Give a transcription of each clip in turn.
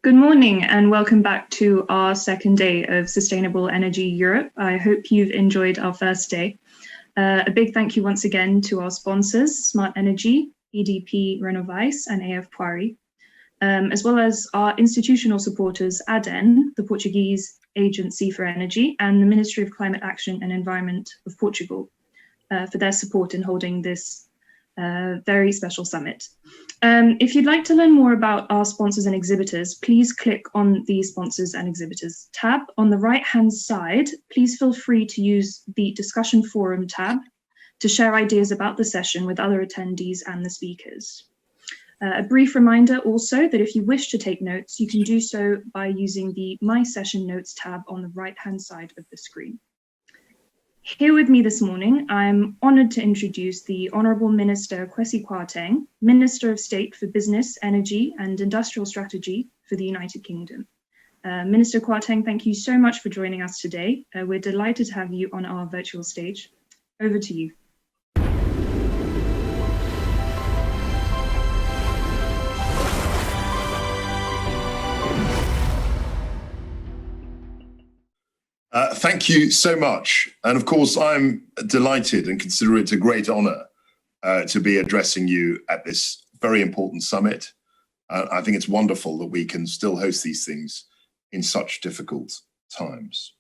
Good morning and welcome back to our second day of Sustainable Energy Europe. I hope you've enjoyed our first day. A big thank you once again to our sponsors, Smart Energy, EDP Renewable and AF Quarry, as well as our institutional supporters, ADEN, the Portuguese Agency for Energy, and the Ministry of Climate Action and Environment of Portugal for their support in holding this very special summit. If you'd like to learn more about our sponsors and exhibitors, please click on the Sponsors and Exhibitors tab. On the right-hand side, please feel free to use the Discussion Forum tab to share ideas about the session with other attendees and the speakers. A brief reminder also that if you wish to take notes, you can do so by using the My Session Notes tab on the right-hand side of the screen. Here with me this morning, I'm honoured to introduce the Honourable Minister Kwasi Kwarteng, Minister of State for Business, Energy and Industrial Strategy for the United Kingdom. Minister Kwarteng, thank you so much for joining us today. We're delighted to have you on our virtual stage. Over to you. Thank you so much. And of course, I'm delighted and consider it a great honor to be addressing you at this very important summit. I think it's wonderful that we can still host these things in such difficult times.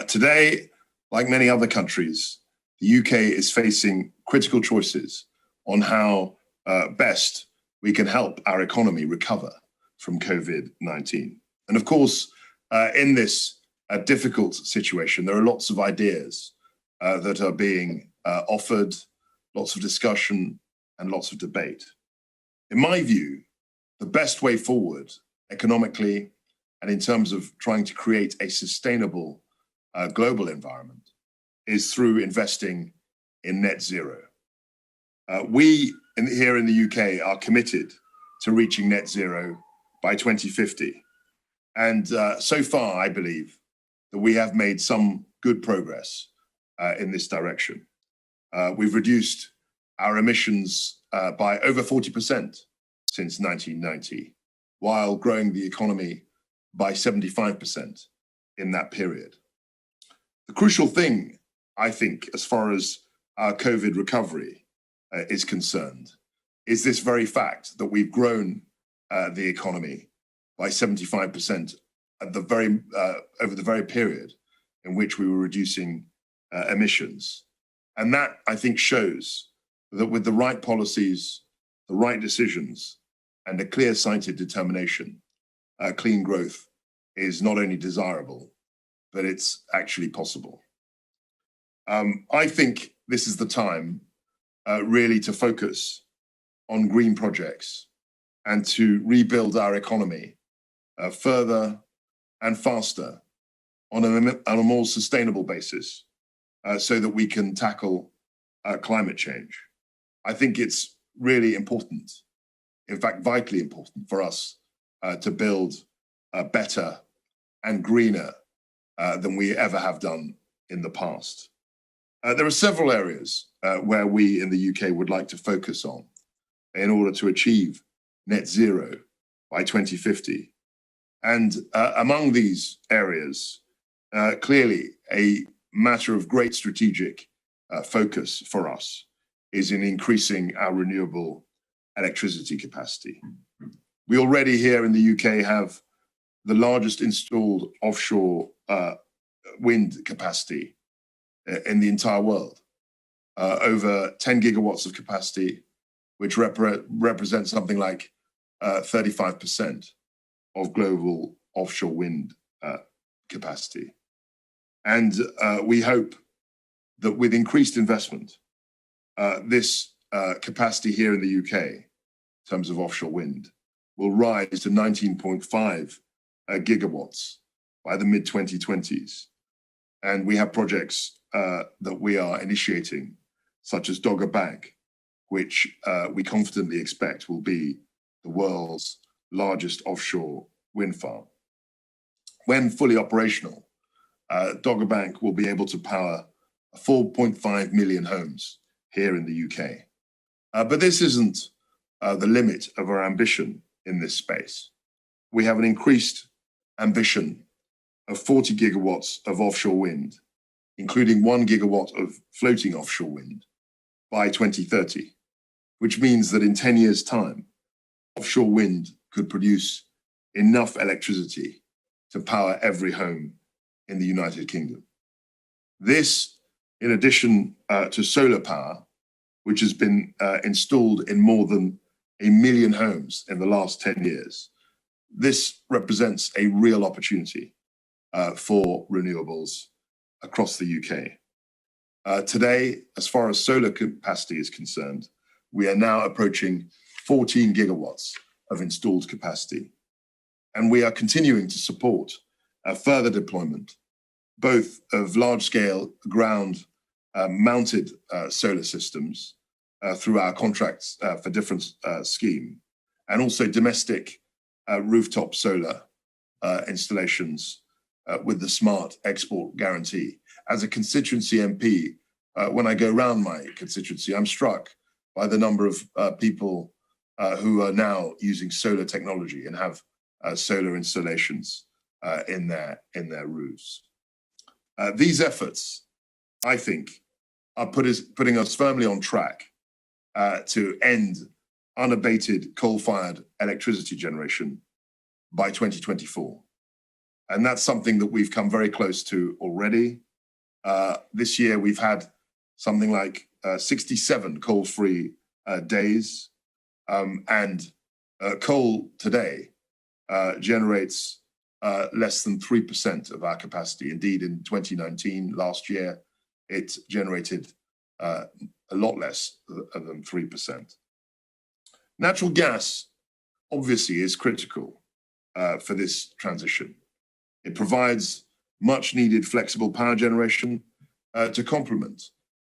Today, like many other countries, the UK is facing critical choices on how best we can help our economy recover from COVID-19. And of course, in this a difficult situation, there are lots of ideas that are being offered, lots of discussion and lots of debate. In my view, the best way forward economically and in terms of trying to create a sustainable global environment is through investing in net zero. We here in the UK are committed to reaching net zero by 2050. And so far, I believe that we have made some good progress in this direction. We've reduced our emissions by over 40% since 1990, while growing the economy by 75% in that period. The crucial thing, I think, as far as our COVID recovery is concerned, is this very fact that we've grown the economy by 75% at the over the very period in which we were reducing emissions. And that, I think, shows that with the right policies, the right decisions, and a clear-sighted determination, clean growth is not only desirable, but it's actually possible. I think this is the time really to focus on green projects and to rebuild our economy further and faster on a more sustainable basis so that we can tackle climate change. I think it's really important, in fact, vitally important for us to build better and greener than we ever have done in the past. There are several areas where we in the UK would like to focus on in order to achieve net zero by 2050. And among these areas, clearly a matter of great strategic focus for us is in increasing our renewable electricity capacity. We already here in the UK have the largest installed offshore wind capacity in the entire world, over 10 gigawatts of capacity, which represents something like 35% of global offshore wind capacity. And we hope that with increased investment, this capacity here in the UK, in terms of offshore wind, will rise to 19.5 gigawatts by the mid-2020s. And we have projects that we are initiating, such as Dogger Bank, which we confidently expect will be the world's largest offshore wind farm. When fully operational, Dogger Bank will be able to power 4.5 million homes here in the UK. But this isn't the limit of our ambition in this space. we have an increased ambition of 40 gigawatts of offshore wind, including 1 gigawatt of floating offshore wind by 2030, which means that in 10 years' time, offshore wind could produce enough electricity to power every home in the United Kingdom. This, in addition to solar power, which has been installed in more than 1 million homes in the last 10 years, this represents a real opportunity for renewables across the UK. Today, as far as solar capacity is concerned, we are now approaching 14 gigawatts of installed capacity. And we are continuing to support further deployment, both of large-scale ground-mounted solar systems through our contracts for difference scheme, and also domestic rooftop solar installations with the Smart Export Guarantee. As a constituency MP, when I go around my constituency, I'm struck by the number of people who are now using solar technology and have solar installations in their roofs. These efforts, I think, are putting us firmly on track to end unabated coal-fired electricity generation by 2024. And that's something that we've come very close to already. This year, we've had something like 67 coal-free days, and coal today generates less than 3% of our capacity. Indeed, in 2019, last year, it generated a lot less than 3%. Natural gas, obviously, is critical for this transition. It provides much needed flexible power generation to complement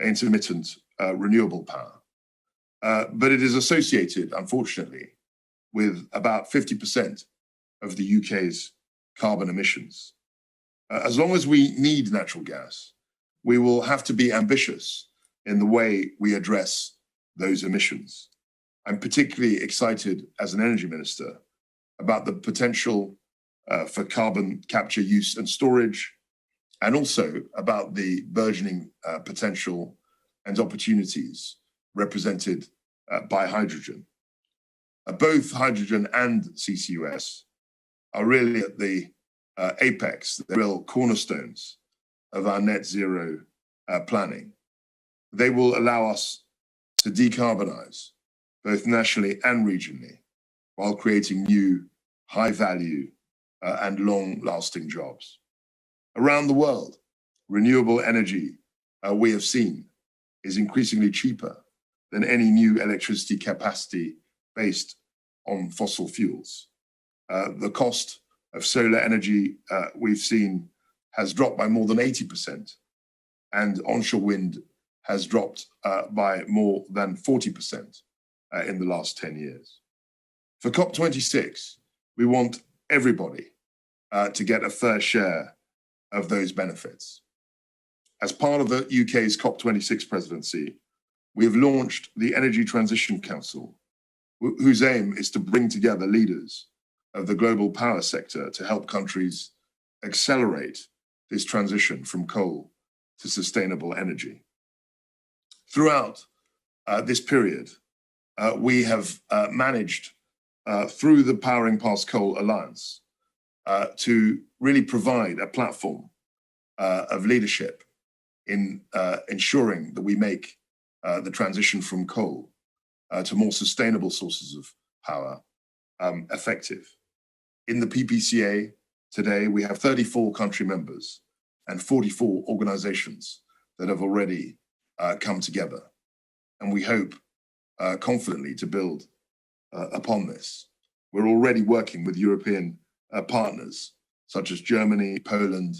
intermittent renewable power. But it is associated, unfortunately, with about 50% of the UK's carbon emissions. As long as we need natural gas, we will have to be ambitious in the way we address those emissions. I'm particularly excited as an energy minister about the potential for carbon capture, use and storage, and also about the burgeoning potential and opportunities represented by hydrogen. Both hydrogen and CCUS are really at the apex, the real cornerstones of our net zero planning. They will allow us to decarbonize both nationally and regionally while creating new high value and long lasting jobs. Around the world, renewable energy, we have seen, is increasingly cheaper than any new electricity capacity based on fossil fuels. The cost of solar energy we've seen has dropped by more than 80%, and onshore wind has dropped by more than 40% in the last 10 years. For COP26, we want everybody to get a fair share of those benefits. As part of the UK's COP26 presidency, we have launched the Energy Transition Council, whose aim is to bring together leaders of the global power sector to help countries accelerate this transition from coal to sustainable energy. Throughout this period, we have managed, through the Powering Past Coal Alliance, to really provide a platform of leadership in ensuring that we make the transition from coal to more sustainable sources of power effective. In the PPCA today, we have 34 country members and 44 organizations that have already come together. And we hope confidently to build upon this. We're already working with European partners such as Germany, Poland,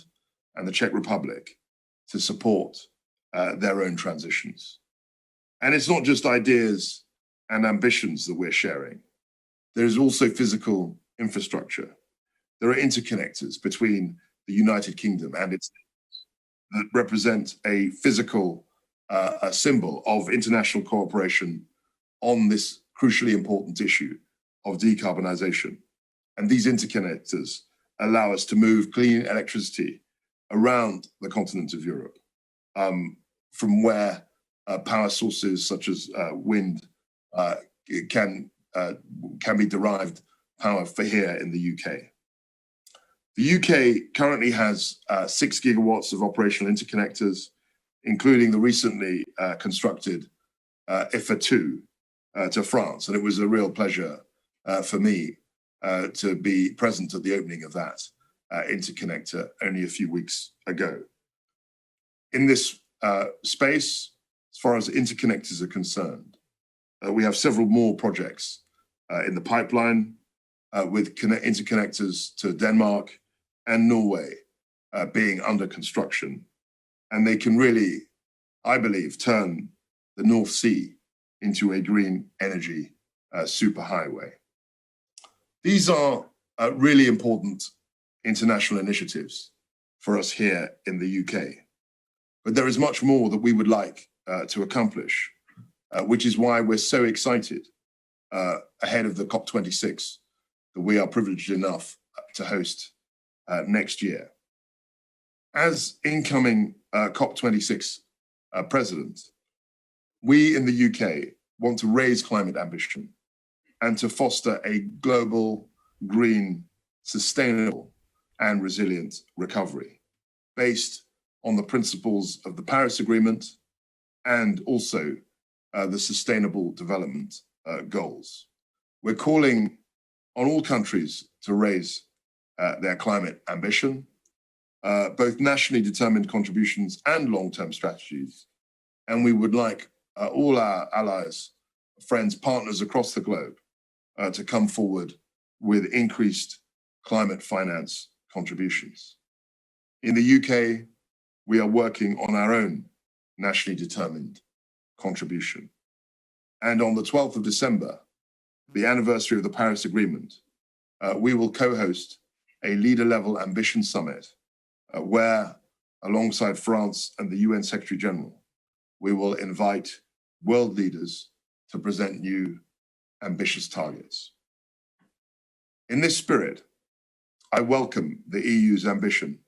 and the Czech Republic to support their own transitions. And it's not just ideas and ambitions that we're sharing. There is also physical infrastructure. There are interconnectors between the United Kingdom and its neighbors that represent a physical a symbol of international cooperation on this crucially important issue of decarbonisation. And these interconnectors allow us to move clean electricity around the continent of Europe, from where power sources such as wind can be derived power for here in the UK. The UK currently has 6 gigawatts of operational interconnectors, including the recently constructed IFA2 to France. And it was a real pleasure for me to be present at the opening of that interconnector only a few weeks ago. In this space, as far as interconnectors are concerned, we have several more projects in the pipeline with interconnectors to Denmark and Norway being under construction. And they can really, I believe, turn the North Sea into a green energy superhighway. These are really important international initiatives for us here in the UK. But there is much more that we would like to accomplish, which is why we're so excited ahead of the COP26 that we are privileged enough to host next year. As incoming COP26 president, we in the UK want to raise climate ambition and to foster a global, green, sustainable, and resilient recovery based on the principles of the Paris Agreement and also the Sustainable Development Goals. We're calling on all countries to raise their climate ambition, both nationally determined contributions and long-term strategies. And we would like all our allies, friends, partners across the globe to come forward with increased climate finance contributions. In the UK, we are working on our own nationally determined contribution. And on the 12th of December, the anniversary of the Paris Agreement, we will co-host a leader-level ambition summit where, alongside France and the UN Secretary General, we will invite world leaders to present new ambitious targets. In this spirit, I welcome the EU's ambition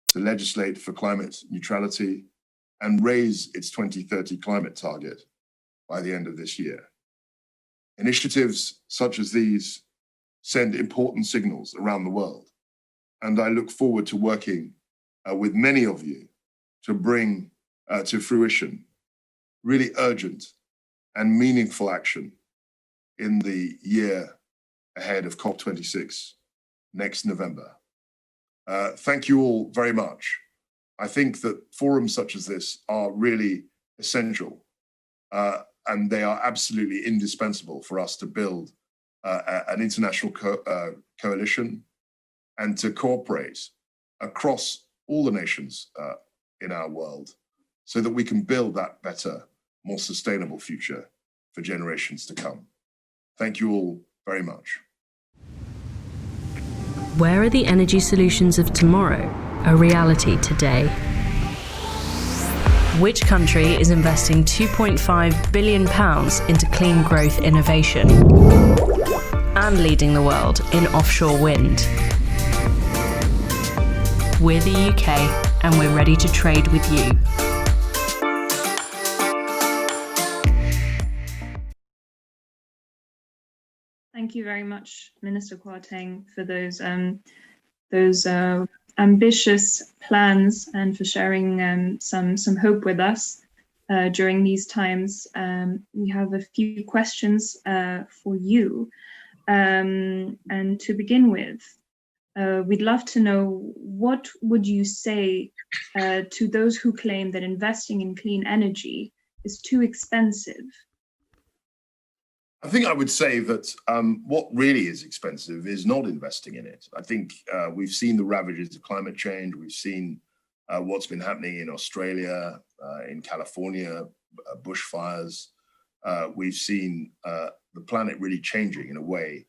to legislate for climate neutrality and raise its 2030 climate target by the end of this year. Initiatives such as these send important signals around the world, and I look forward to working with many of you to bring to fruition really urgent and meaningful action in the year ahead of COP26 next November. Thank you all very much. I think that forums such as this are really essential, and they are absolutely indispensable for us to build an international coalition and to cooperate across all the nations in our world so that we can build that better, more sustainable future for generations to come. Thank you all very much. Where are the energy solutions of tomorrow a reality today? Which country is investing £2.5 billion into clean growth innovation and leading the world in offshore wind? We're the UK and we're ready to trade with you. Thank you very much, Minister Kwarteng, for those ambitious plans and for sharing some hope with us during these times. We have a few questions for you. And to begin with, we'd love to know, what would you say to those who claim that investing in clean energy is too expensive? I think I would say that what really is expensive is not investing in it. I think we've seen the ravages of climate change. We've seen what's been happening in Australia, in California, bushfires. We've seen the planet really changing in a way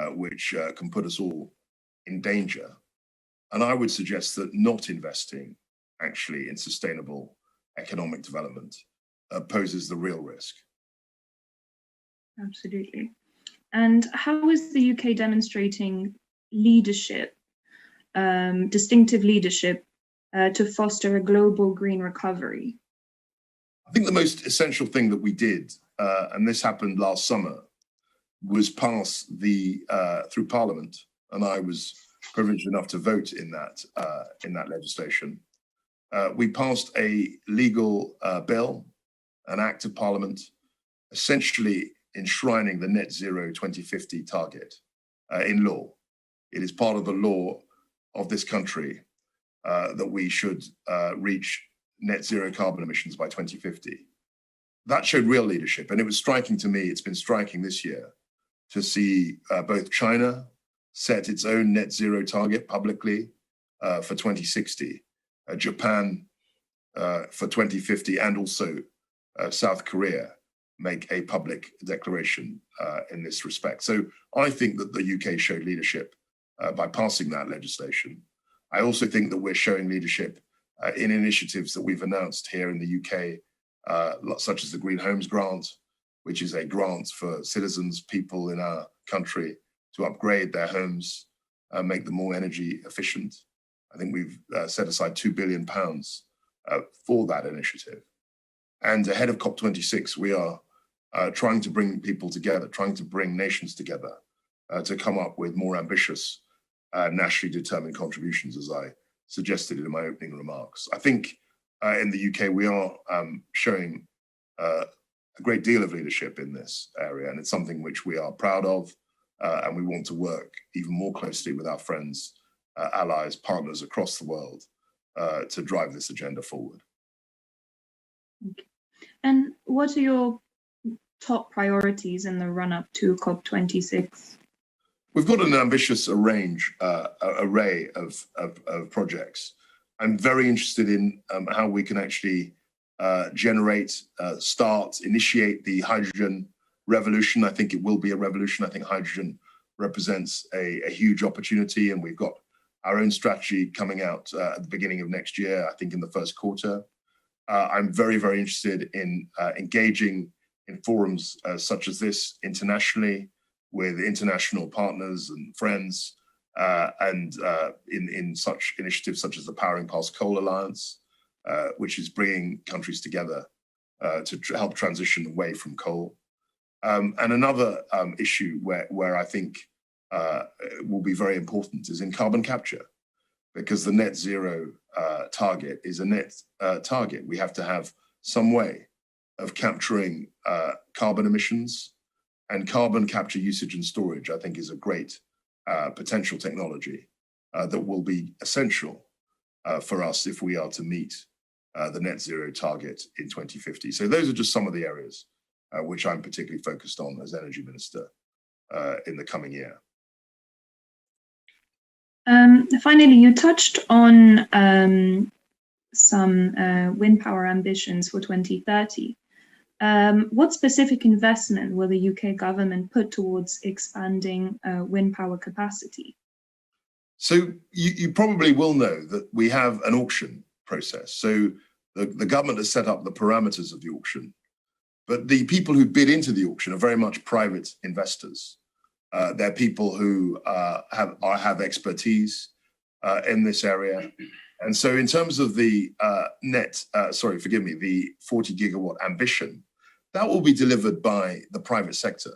which can put us all in danger. And I would suggest that not investing actually in sustainable economic development poses the real risk. Absolutely. And how is the UK demonstrating leadership, distinctive leadership to foster a global green recovery? I think the most essential thing that we did, and this happened last summer, was pass through Parliament, and I was privileged enough to vote in that legislation. We passed a legal bill, an act of Parliament, essentially enshrining the net zero 2050 target in law. It is part of the law of this country that we should reach net zero carbon emissions by 2050. That showed real leadership, and it was striking to me, it's been striking this year, to see both China set its own net zero target publicly for 2060, Japan for 2050, and also South Korea make a public declaration in this respect. So I think that the UK showed leadership by passing that legislation. I also think that we're showing leadership in initiatives that we've announced here in the UK, such as the Green Homes Grant, which is a grant for citizens, people in our country to upgrade their homes, make them more energy efficient. I think we've set aside £2 billion for that initiative. And ahead of COP26, we are trying to bring people together, trying to bring nations together to come up with more ambitious, nationally determined contributions, as I suggested in my opening remarks. I think in the UK, we are showing a great deal of leadership in this area, and it's something which we are proud of, and we want to work even more closely with our friends, allies, partners across the world to drive this agenda forward. Okay. And what are your top priorities in the run-up to COP26? We've got an ambitious array of projects. I'm very interested in how we can actually generate, initiate the hydrogen revolution. I think it will be a revolution. I think hydrogen represents a huge opportunity, and we've got our own strategy coming out at the beginning of next year, I think in the first quarter. I'm very, very interested in engaging in forums such as this internationally with international partners and friends, and in such initiatives such as the Powering Past Coal Alliance, which is bringing countries together to help transition away from coal. And another issue where I think will be very important is in carbon capture, because the net zero target is a net target. We have to have some way of capturing carbon emissions, and carbon capture, usage and storage, I think, is a great potential technology that will be essential for us if we are to meet the net zero target in 2050. So those are just some of the areas which I'm particularly focused on as Energy Minister in the coming year. Finally, you touched on some wind power ambitions for 2030. What specific investment will the UK government put towards expanding wind power capacity? So you probably will know that we have an auction process. So the government has set up the parameters of the auction, but the people who bid into the auction are very much private investors. They're people who have expertise in this area. And so in terms of the the 40 gigawatt ambition, that will be delivered by the private sector.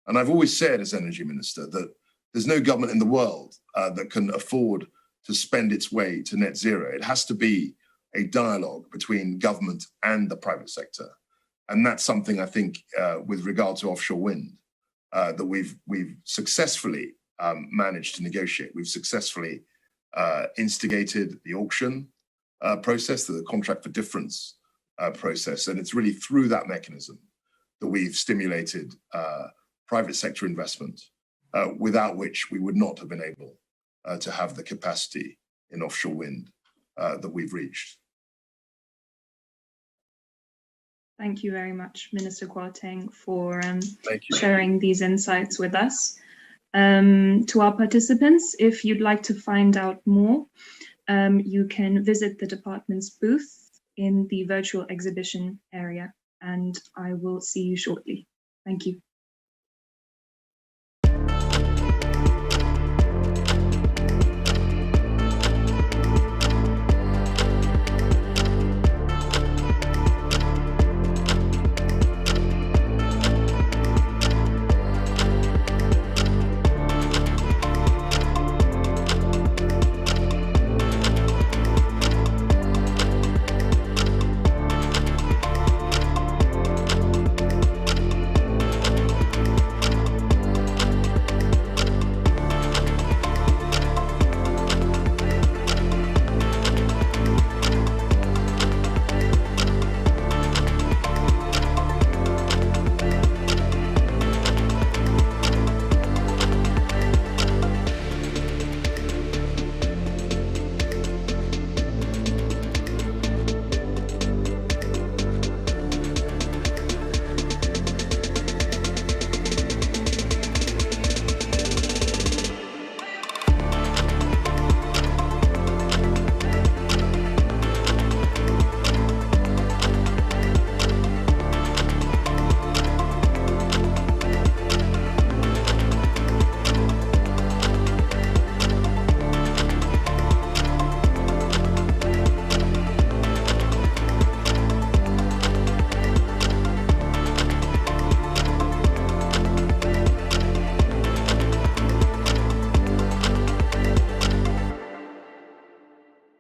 And I've always said as Energy Minister that there's no government in the world that can afford to spend its way to net zero. It has to be a dialogue between government and the private sector. And that's something I think with regard to offshore wind that we've successfully managed to negotiate. We've successfully instigated the auction process, the contract for difference process. And it's really through that mechanism that we've stimulated private sector investment, without which we would not have been able to have the capacity in offshore wind that we've reached. Thank you very much, Minister Kwarteng, for sharing these insights with us. To our participants, if you'd like to find out more, you can visit the department's booth in the virtual exhibition area, and I will see you shortly. Thank you.